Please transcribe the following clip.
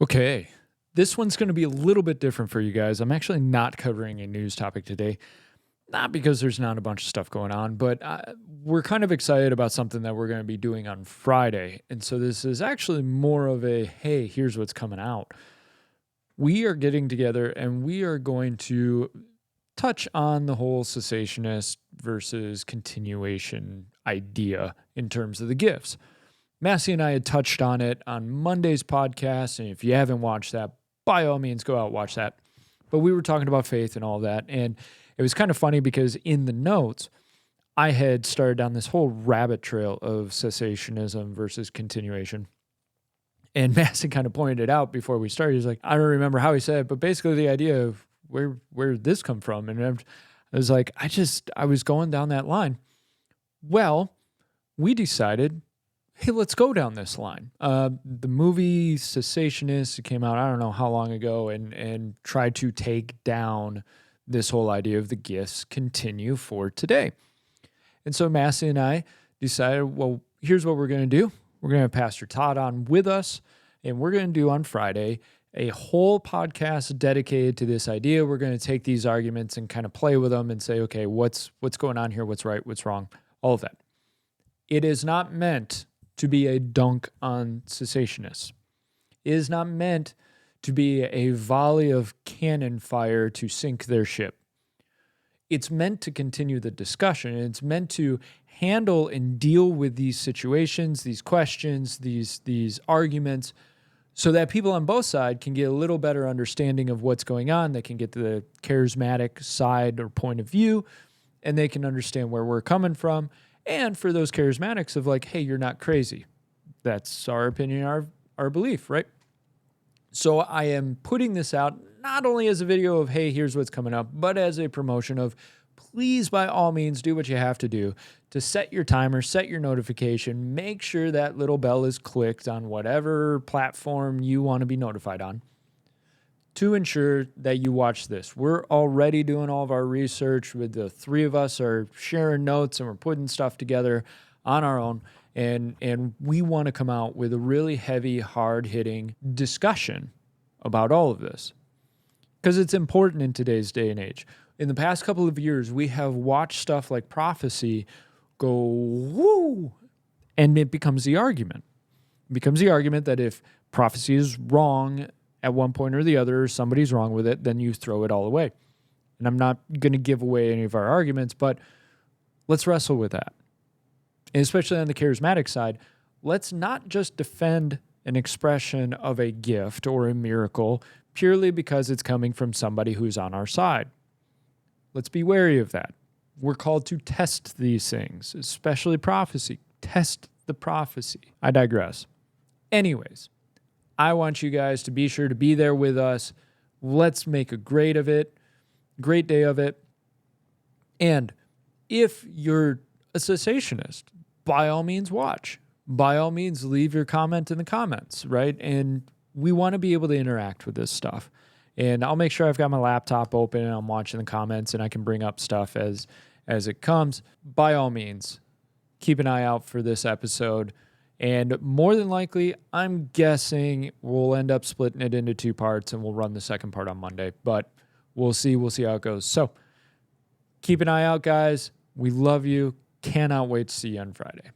Okay, this one's going to be a little bit different for you guys. I'm actually not covering a news topic today, not because there's not a bunch of stuff going on, but we're kind of excited about something that we're going to be doing on Friday. And so this is actually more of a, hey, here's what's coming out. We are getting together and we are going to touch on the whole cessationist versus continuation idea in terms of the gifts. Massey and I had touched on it on Monday's podcast, and if you haven't watched that, by all means, go out and watch that. But we were talking about faith and all that, and it was kind of funny because in the notes, I had started down this whole rabbit trail of cessationism versus continuation. And Massey kind of pointed it out before we started. He's like, I don't remember how he said it, but basically the idea of where did this come from? And I was like, I was going down that line. Well, we decided, hey, let's go down this line. The movie Cessationist came out, I don't know how long ago, and tried to take down this whole idea of the gifts continue for today. And so Massey and I decided, well, here's what we're going to do. We're going to have Pastor Todd on with us, and we're going to do on Friday a whole podcast dedicated to this idea. We're going to take these arguments and kind of play with them and say, okay, what's going on here? What's right? What's wrong? All of that. It is not meant to be a dunk on cessationists. It is not meant to be a volley of cannon fire to sink their ship. It's meant to continue the discussion. It's meant to handle and deal with these situations, these questions, these arguments, so that people on both sides can get a little better understanding of what's going on. They can get to the charismatic side or point of view, and they can understand where we're coming from. And for those charismatics of like, hey, you're not crazy. That's our opinion, our belief, right? So I am putting this out not only as a video of, hey, here's what's coming up, but as a promotion of, please, by all means, do what you have to do to set your timer, set your notification, make sure that little bell is clicked on whatever platform you want to be notified on to ensure that you watch this. We're already doing all of our research with the three of us are sharing notes and we're putting stuff together on our own. And we want to come out with a really heavy, hard-hitting discussion about all of this because it's important in today's day and age. In the past couple of years, we have watched stuff like prophecy go woo, and it becomes the argument. It becomes the argument that if prophecy is wrong at one point or the other, somebody's wrong with it, then you throw it all away. And I'm not going to give away any of our arguments, but let's wrestle with that. And especially on the charismatic side, let's not just defend an expression of a gift or a miracle purely because it's coming from somebody who's on our side. Let's be wary of that. We're called to test these things, especially prophecy. Test the prophecy. I digress. Anyways, I want you guys to be sure to be there with us. Let's make a great day of it. And if you're a cessationist, by all means watch. By all means leave your comment in the comments, right? And we want to be able to interact with this stuff. And I'll make sure I've got my laptop open and I'm watching the comments and I can bring up stuff as it comes. By all means, keep an eye out for this episode. And more than likely, I'm guessing we'll end up splitting it into two parts and we'll run the second part on Monday. But we'll see. We'll see how it goes. So keep an eye out, guys. We love you. Cannot wait to see you on Friday.